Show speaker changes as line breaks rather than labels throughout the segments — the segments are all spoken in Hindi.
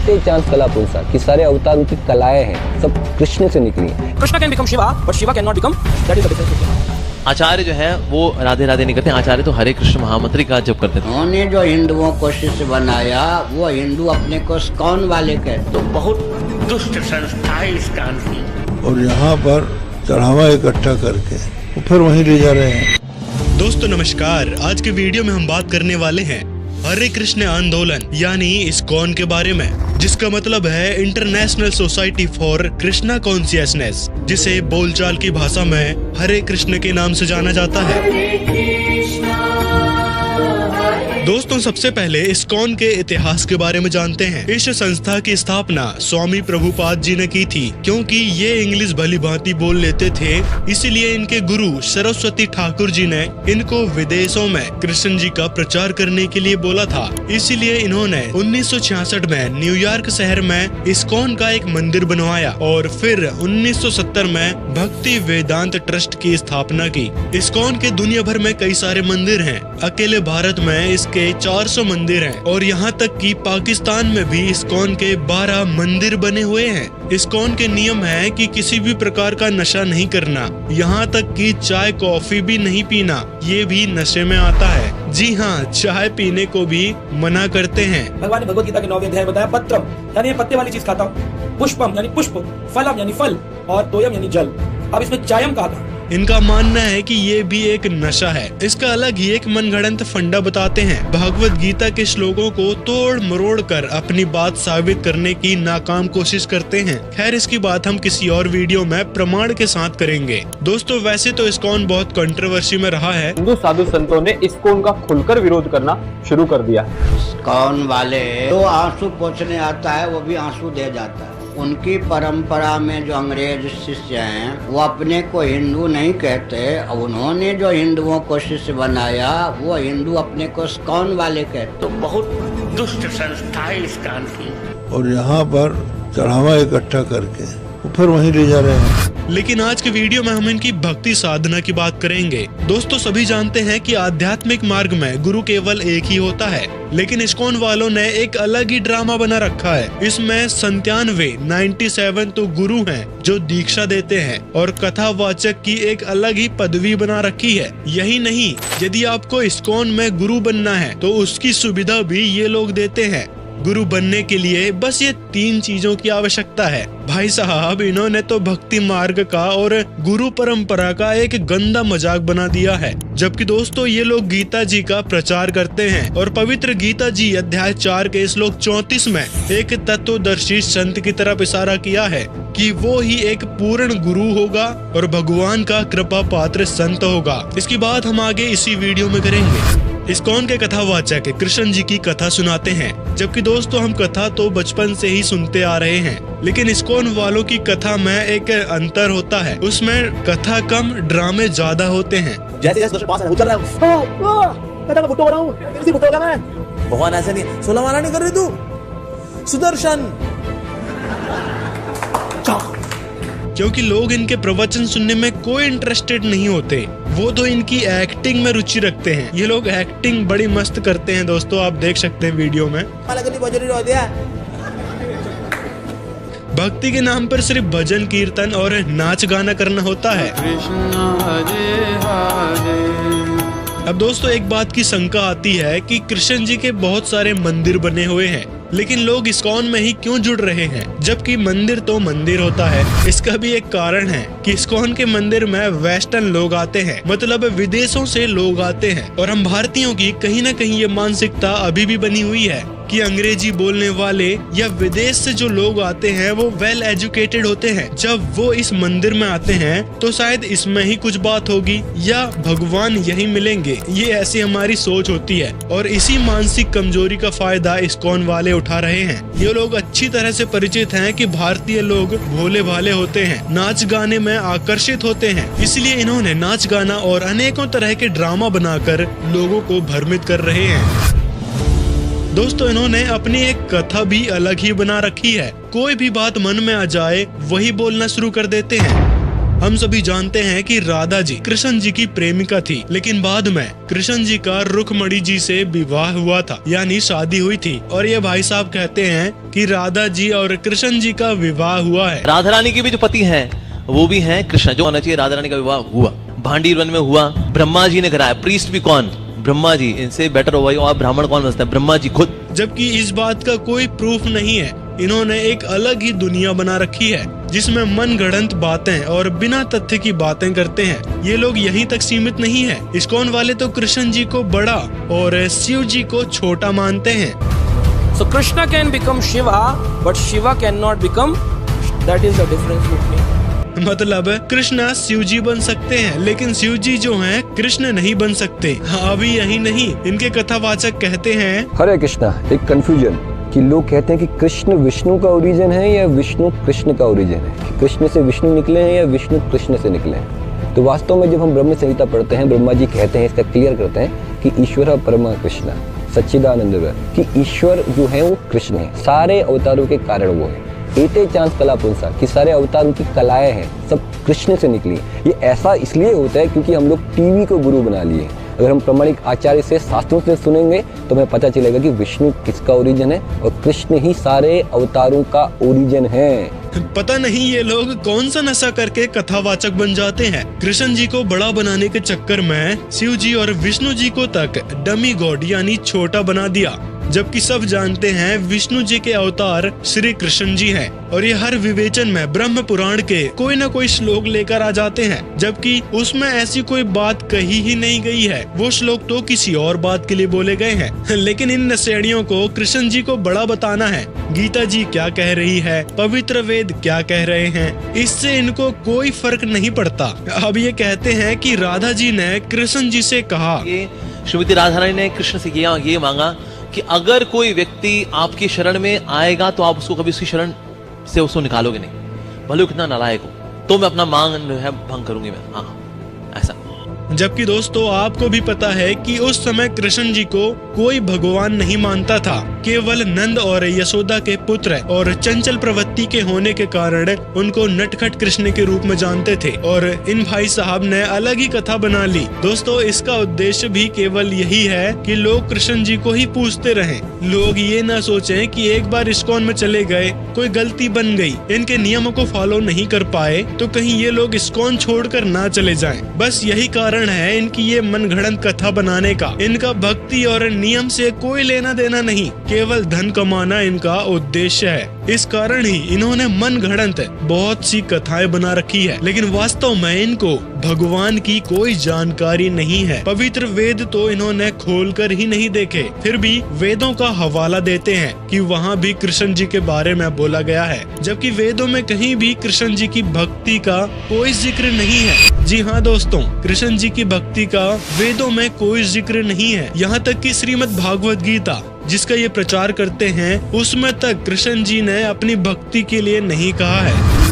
द्वैते चांस कला पुंसा कि सारे अवतार की कलाएं हैं सब कृष्ण से निकली हैं।
Krishna can become Shiva but Shiva can not become, that is the difference.
आचार्य जो है वो राधे राधे नहीं करते, आचार्य तो हरे कृष्ण महामंत्र का जप करते थे।
उन्होंने जो हिंदुओं को शिष्य बनाया वो हिंदू अपने को इस्कॉन वाले कहते।
तो बहुत दुष्ट संस्था है इस्कॉन की,
और यहाँ पर चढ़ावा इकट्ठा करके वो फिर वहीं ले जा रहे हैं।
दोस्तों नमस्कार, आज के वीडियो में हम बात करने वाले हैं हरे कृष्ण आंदोलन यानी इस्कॉन के बारे में, जिसका मतलब है international society for Krishna consciousness, जिसे बोलचाल की भाषा में हरे कृष्ण के नाम से जाना जाता है। दोस्तों सबसे पहले इस्कॉन के इतिहास के बारे में जानते हैं। इस संस्था की स्थापना स्वामी प्रभुपाद जी ने की थी। क्योंकि ये इंग्लिश भली भांति बोल लेते थे, इसीलिए इनके गुरु सरस्वती ठाकुर जी ने इनको विदेशों में कृष्ण जी का प्रचार करने के लिए बोला था। इसीलिए इन्होंने 1966 में न्यूयॉर्क शहर में इस्कॉन का एक मंदिर बनवाया और फिर 1970 में भक्ति वेदांत ट्रस्ट की स्थापना की। इस्कॉन के दुनिया भर में कई सारे मंदिर हैं। अकेले भारत में इसके 400 मंदिर हैं और यहाँ तक कि पाकिस्तान में भी इस्कॉन के 12 मंदिर बने हुए हैं। इस्कॉन के नियम है कि किसी भी प्रकार का नशा नहीं करना, यहाँ तक कि चाय कॉफी भी नहीं पीना, ये भी नशे में आता है। जी हाँ, चाय पीने को भी मना करते हैं।
भगवान ने भगवत गीता के 9वें अध्याय बताया पत्रम यानी पत्ते वाली चीज खाता हूँ, पुष्पम यानी पुष्प, फलम यानी फल और तोयम यानी जल। अब इसमें चायम कहा था।
इनका मानना है कि ये भी एक नशा है। इसका अलग ही एक मनगढ़ंत फंडा बताते हैं। भगवत गीता के श्लोकों को तोड़ मरोड़ कर अपनी बात साबित करने की नाकाम कोशिश करते हैं। खैर इसकी बात हम किसी और वीडियो में प्रमाण के साथ करेंगे। दोस्तों वैसे तो इस्कॉन बहुत कंट्रोवर्सी में रहा है।
हिंदू साधु संतों ने इस्कॉन का खुलकर विरोध करना शुरू कर दिया।
इस्कॉन वाले जो आंसू पोंछने आता है वो भी आंसू दे जाता है। उनकी परंपरा में जो अंग्रेज शिष्य हैं वो अपने को हिंदू नहीं कहते, उन्होंने जो हिंदुओं को शिष्य बनाया वो हिंदू अपने को इस्कॉन वाले कहते।
तो बहुत दुष्ट संस्था है इस्कॉन की,
और यहाँ पर चढ़ावा इकट्ठा करके वो फिर वहीं ले जा रहे हैं।
लेकिन आज के वीडियो में हम इनकी भक्ति साधना की बात करेंगे। दोस्तों सभी जानते हैं कि आध्यात्मिक मार्ग में गुरु केवल एक ही होता है, लेकिन इस्कॉन वालों ने एक अलग ही ड्रामा बना रखा है। इसमें 97 तो गुरु हैं जो दीक्षा देते हैं और कथावाचक की एक अलग ही पदवी बना रखी है। यही नहीं, यदि आपको इस्कॉन में गुरु बनना है तो उसकी सुविधा भी ये लोग देते हैं। गुरु बनने के लिए बस ये 3 चीजों की आवश्यकता है। भाई साहब इन्होंने तो भक्ति मार्ग का और गुरु परंपरा का एक गंदा मजाक बना दिया है। जबकि दोस्तों ये लोग गीता जी का प्रचार करते हैं और पवित्र गीता जी अध्याय 4 के श्लोक 34 में एक तत्वदर्शी संत की तरफ इशारा किया है कि वो ही एक पूर्ण गुरु होगा और भगवान का कृपा पात्र संत होगा। इसकी बात हम आगे इसी वीडियो में करेंगे। इस्कॉन के कथावाचक कृष्ण जी की कथा सुनाते हैं, जबकि दोस्तों हम कथा तो बचपन से ही सुनते आ रहे हैं, लेकिन इस्कॉन वालों की कथा में एक अंतर होता है। उसमें कथा कम ड्रामे ज्यादा होते हैं।
जैसे भगवान ऐसे नहीं 16 वाला नहीं कर रही तू, सुदर्शन।
क्योंकि लोग इनके प्रवचन सुनने में कोई इंटरेस्टेड नहीं होते, वो तो इनकी एक्टिंग में रुचि रखते हैं। ये लोग एक्टिंग बड़ी मस्त करते हैं दोस्तों, आप देख सकते हैं वीडियो में। भक्ति के नाम पर सिर्फ भजन कीर्तन और नाच गाना करना होता है। अब दोस्तों एक बात की शंका आती है कि कृष्ण जी के बहुत सारे मंदिर बने हुए हैं, लेकिन लोग इस्कॉन में ही क्यों जुड़ रहे हैं, जबकि मंदिर तो मंदिर होता है। इसका भी एक कारण है कि इस्कॉन के मंदिर में वेस्टर्न लोग आते हैं, मतलब विदेशों से लोग आते हैं। और हम भारतीयों की कहीं न कहीं ये मानसिकता अभी भी बनी हुई है कि अंग्रेजी बोलने वाले या विदेश से जो लोग आते हैं वो वेल एजुकेटेड होते हैं। जब वो इस मंदिर में आते हैं तो शायद इसमें ही कुछ बात होगी या भगवान यही मिलेंगे, ये ऐसी हमारी सोच होती है। और इसी मानसिक कमजोरी का फायदा इस्कॉन वाले उठा रहे हैं। ये लोग अच्छी तरह से परिचित हैं कि भारतीय लोग भोले भाले होते हैं, नाच गाने में आकर्षित होते हैं, इसलिए इन्होंने नाच गाना और अनेकों तरह के ड्रामा बनाकर लोगों को भ्रमित कर रहे हैं। दोस्तों इन्होंने अपनी एक कथा भी अलग ही बना रखी है। कोई भी बात मन में आ जाए वही बोलना शुरू कर देते हैं। हम सभी जानते हैं कि राधा जी कृष्ण जी की प्रेमिका थी, लेकिन बाद में कृष्ण जी का रुक्मणी जी से विवाह हुआ था, यानी शादी हुई थी। और ये भाई साहब कहते हैं कि राधा जी और कृष्ण जी का विवाह हुआ है।
राधा रानी के भी जो पति हैं वो भी हैं कृष्ण। जो होना चाहिए, राधा रानी का विवाह हुआ, भांडीर वन में हुआ, ब्रह्मा जी ने कराया। प्रीस्ट भी कौन? ब्रह्मा जी। इनसे बेटर हो भाई, और ब्राह्मण कौन बचता है? ब्रह्मा जी खुद।
जबकि इस बात का कोई प्रूफ नहीं है। इन्होंने एक अलग ही दुनिया बना रखी है जिसमें मन गढ़ंत बातें और बिना तथ्य की बातें करते हैं। ये लोग यहीं तक सीमित नहीं है। इस्कॉन वाले तो कृष्ण जी को बड़ा और शिव जी को छोटा मानते हैं।
So Krishna can become Shiva, but Shiva cannot become. That is the difference between.
मतलब कृष्णा शिव जी बन सकते हैं, लेकिन शिव जी जो हैं कृष्ण नहीं बन सकते। हाँ, अभी यही नहीं, इनके कथावाचक कहते हैं,
हरे कृष्णा। एक कंफ्यूजन कि लोग कहते हैं कि कृष्ण विष्णु का ओरिजिन है या विष्णु कृष्ण का ओरिजिन है, कि कृष्ण से विष्णु निकले हैं या विष्णु कृष्ण से निकले हैं। तो वास्तव में जब हम ब्रह्म संहिता पढ़ते हैं, ब्रह्मा जी कहते हैं, इसका क्लियर करते हैं कि ईश्वर परमा कृष्ण सच्चिदानंद, कि ईश्वर जो है वो कृष्ण है, सारे अवतारों के कारण वो है। एते चांस कला पुंसा, कि सारे अवतारों की कलाएं हैं सब कृष्ण से निकली। ये ऐसा इसलिए होता है क्योंकि हम लोग टीवी को गुरु बना लिए। अगर हम प्रामाणिक आचार्य से, शास्त्रों से सुनेंगे तो हमें पता चलेगा कि विष्णु किसका ओरिजिन है और कृष्ण ही सारे अवतारों का ओरिजिन है।
पता नहीं ये लोग कौन सा नशा करके कथावाचक बन जाते हैं। कृष्ण जी को बड़ा बनाने के चक्कर में शिव जी और विष्णु जी को तक डमी गॉड यानी छोटा बना दिया, जबकि सब जानते हैं विष्णु जी के अवतार श्री कृष्ण जी हैं। और ये हर विवेचन में ब्रह्म पुराण के कोई न कोई श्लोक लेकर आ जाते हैं, जबकि उसमें ऐसी कोई बात कही ही नहीं गई है। वो श्लोक तो किसी और बात के लिए बोले गए हैं। लेकिन इन नशेड़ियों को कृष्ण जी को बड़ा बताना है। गीता जी क्या कह रही है, पवित्र वेद क्या कह रहे हैं, इससे इनको कोई फर्क नहीं पड़ता। अब ये कहते हैं कि राधा जी ने कृष्ण जी से कहा,
ये श्रीमती राधा रानी ने कृष्ण से ये मांगा कि अगर कोई व्यक्ति आपकी शरण में आएगा तो आप उसको कभी उसकी शरण से उसको निकालोगे नहीं, भले कितना नालायक हो, तो मैं अपना मांग जो है भंग करूंगी मैं। हाँ, ऐसा।
जबकि दोस्तों आपको भी पता है कि उस समय कृष्ण जी को कोई भगवान नहीं मानता था। केवल नंद और यशोदा के पुत्र और चंचल प्रवृत्ति के होने के कारण उनको नटखट कृष्ण के रूप में जानते थे। और इन भाई साहब ने अलग ही कथा बना ली। दोस्तों इसका उद्देश्य भी केवल यही है कि लोग कृष्ण जी को ही पूछते रहें। लोग ये ना सोचें कि एक बार इस्कॉन में चले गए, कोई गलती बन गई, इनके नियमों को फॉलो नहीं कर पाए तो कहीं ये लोग इस्कॉन छोड़कर ना चले जाएं। बस यही कारण है इनकी ये मनगढ़ंत कथा बनाने का। इनका भक्ति और नियम से कोई लेना देना नहीं, केवल धन कमाना इनका उद्देश्य है। इस कारण ही इन्होंने मनगढ़ंत बहुत सी कथाएं बना रखी है, लेकिन वास्तव में इनको भगवान की कोई जानकारी नहीं है। पवित्र वेद तो इन्होंने खोलकर ही नहीं देखे, फिर भी वेदों का हवाला देते हैं कि वहाँ भी कृष्ण जी के बारे में बोला गया है, जबकि वेदों में कहीं भी कृष्ण जी की भक्ति का कोई जिक्र नहीं है। जी हाँ दोस्तों, कृष्ण जी की भक्ति का वेदों में कोई जिक्र नहीं है। यहाँ तक कि श्रीमद् भागवत गीता जिसका ये प्रचार करते हैं, उसमें तक कृष्ण जी ने अपनी भक्ति के लिए नहीं कहा है।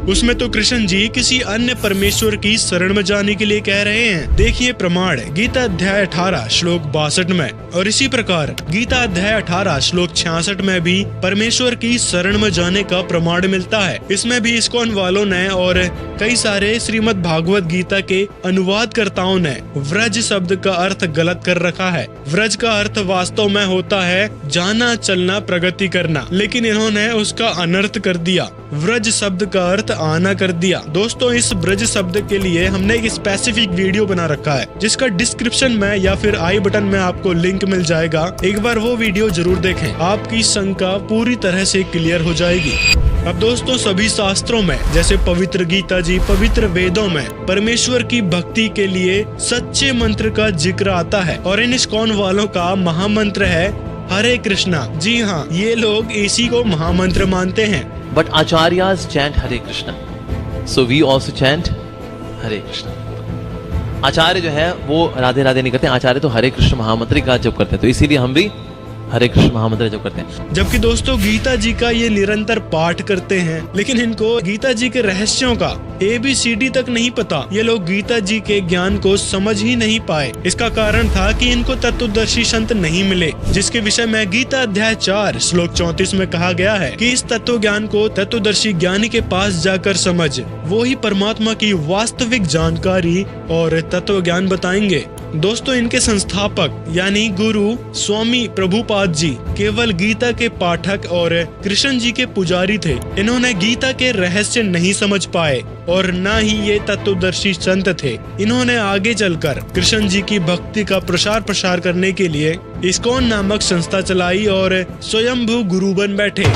उसमें तो कृष्ण जी किसी अन्य परमेश्वर की शरण में जाने के लिए कह रहे हैं। देखिए प्रमाण गीता अध्याय 18 श्लोक 62 में, और इसी प्रकार गीता अध्याय 18 श्लोक 66 में भी परमेश्वर की शरण में जाने का प्रमाण मिलता है। इसमें भी इस्कॉन वालों ने और कई सारे श्रीमद् भागवत गीता के अनुवादकर्ताओं ने व्रज शब्द का अर्थ गलत कर रखा है। व्रज का अर्थ वास्तव में होता है जाना, चलना, प्रगति करना, लेकिन इन्होंने उसका अनर्थ कर दिया। व्रज शब्द का अर्थ आना कर दिया। दोस्तों इस ब्रज शब्द के लिए हमने एक स्पेसिफिक वीडियो बना रखा है, जिसका डिस्क्रिप्शन में या फिर आई बटन में आपको लिंक मिल जाएगा। एक बार वो वीडियो जरूर देखें, आपकी शंका पूरी तरह से क्लियर हो जाएगी। अब दोस्तों सभी शास्त्रों में, जैसे पवित्र गीता जी, पवित्र वेदों में परमेश्वर की भक्ति के लिए सच्चे मंत्र का जिक्र आता है, और इन इस्कॉन वालों का महामंत्र है हरे कृष्णा। जी हाँ, ये लोग इसी को महामंत्र मानते हैं।
But acharyas chant Hare Krishna, so we also chant Hare Krishna. आचार्य जो है वो राधे राधे नहीं करते, आचार्य तो हरे कृष्ण महामंत्र का जप करते हैं, तो इसीलिए हम भी हरे कृष्ण महामंत्र जप करते हैं।
जबकि दोस्तों गीता जी का ये निरंतर पाठ करते हैं, लेकिन इनको गीता जी के रहस्यों का ABCD तक नहीं पता। ये लोग गीता जी के ज्ञान को समझ ही नहीं पाए। इसका कारण था कि इनको तत्वदर्शी संत नहीं मिले, जिसके विषय में गीता अध्याय 4 श्लोक 34 में कहा गया है कि इस तत्व ज्ञान को तत्वदर्शी ज्ञानी के पास जाकर समझ, वो ही परमात्मा की वास्तविक जानकारी और तत्व ज्ञान बताएंगे। दोस्तों इनके संस्थापक यानी गुरु स्वामी प्रभुपाद जी केवल गीता के पाठक और कृष्ण जी के पुजारी थे। इन्होंने गीता के रहस्य नहीं समझ पाए और न ही ये तत्वदर्शी संत थे। इन्होंने आगे चलकर कृष्ण जी की भक्ति का प्रसार करने के लिए इस्कॉन नामक संस्था चलाई और स्वयंभू गुरु बन बैठे।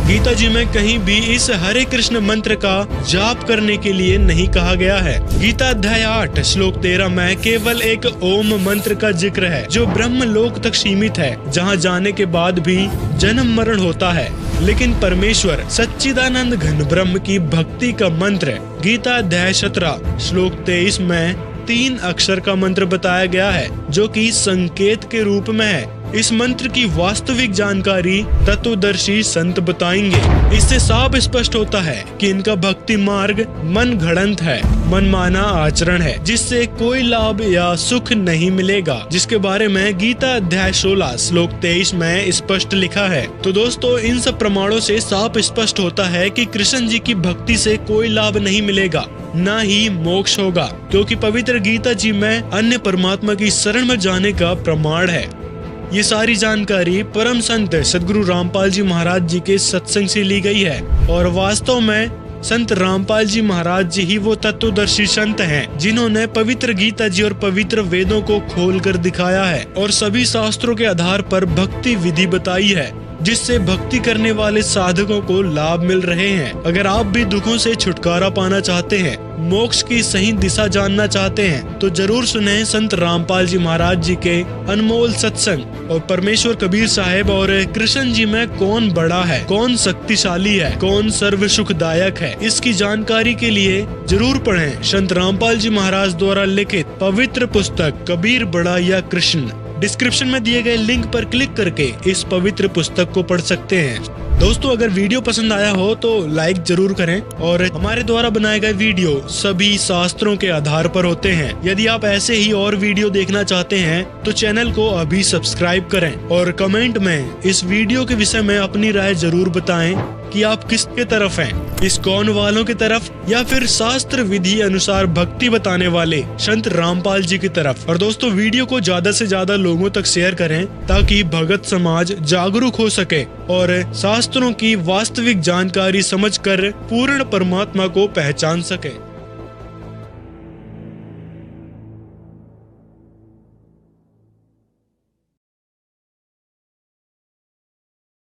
गीता जी में कहीं भी इस हरे कृष्ण मंत्र का जाप करने के लिए नहीं कहा गया है। गीता अध्याय 8 श्लोक 13 में केवल एक ओम मंत्र का जिक्र है, जो ब्रह्म लोक तक सीमित है, जहां जाने के बाद भी जन्म मरण होता है। लेकिन परमेश्वर सच्चिदानंद घन ब्रह्म की भक्ति का मंत्र गीता अध्याय 17 श्लोक 23 में 3 अक्षर का मंत्र बताया गया है, जो कि संकेत के रूप में है। इस मंत्र की वास्तविक जानकारी तत्वदर्शी संत बताएंगे। इससे साफ स्पष्ट होता है कि इनका भक्ति मार्ग मन घड़ंत है, मनमाना आचरण है, जिससे कोई लाभ या सुख नहीं मिलेगा, जिसके बारे में गीता अध्याय 16 श्लोक 23 में स्पष्ट लिखा है। तो दोस्तों इन सब प्रमाणों से साफ स्पष्ट होता है कि कृष्ण जी की भक्ति से कोई लाभ नहीं मिलेगा, न ही मोक्ष होगा, क्योंकि पवित्र गीता जी में अन्य परमात्मा की शरण में जाने का प्रमाण है। ये सारी जानकारी परम संत सदगुरु रामपाल जी महाराज जी के सत्संग से ली गई है और वास्तव में संत रामपाल जी महाराज जी ही वो तत्वदर्शी संत हैं, जिन्होंने पवित्र गीता जी और पवित्र वेदों को खोलकर दिखाया है और सभी शास्त्रों के आधार पर भक्ति विधि बताई है, जिससे भक्ति करने वाले साधकों को लाभ मिल रहे हैं। अगर आप भी दुखों से छुटकारा पाना चाहते हैं, मोक्ष की सही दिशा जानना चाहते हैं, तो जरूर सुने संत रामपाल जी महाराज जी के अनमोल सत्संग। और परमेश्वर कबीर साहेब और कृष्ण जी में कौन बड़ा है, कौन शक्तिशाली है, कौन सर्व सुखदायक है, इसकी जानकारी के लिए जरूर पढ़ें संत रामपाल जी महाराज द्वारा लिखित पवित्र पुस्तक कबीर बड़ा या कृष्ण। डिस्क्रिप्शन में दिए गए लिंक पर क्लिक करके इस पवित्र पुस्तक को पढ़ सकते हैं। दोस्तों अगर वीडियो पसंद आया हो तो लाइक जरूर करें और हमारे द्वारा बनाए गए वीडियो सभी शास्त्रों के आधार पर होते हैं। यदि आप ऐसे ही और वीडियो देखना चाहते हैं तो चैनल को अभी सब्सक्राइब करें और कमेंट में इस वीडियो के विषय में अपनी राय जरूर बताएं कि आप किसके तरफ हैं, इस्कॉन वालों की तरफ या फिर शास्त्र विधि अनुसार भक्ति बताने वाले संत रामपाल जी की तरफ। और दोस्तों वीडियो को ज्यादा से ज्यादा लोगों तक शेयर करें ताकि भगत समाज जागरूक हो सके और शास्त्रों की वास्तविक जानकारी समझकर पूर्ण परमात्मा को पहचान सके।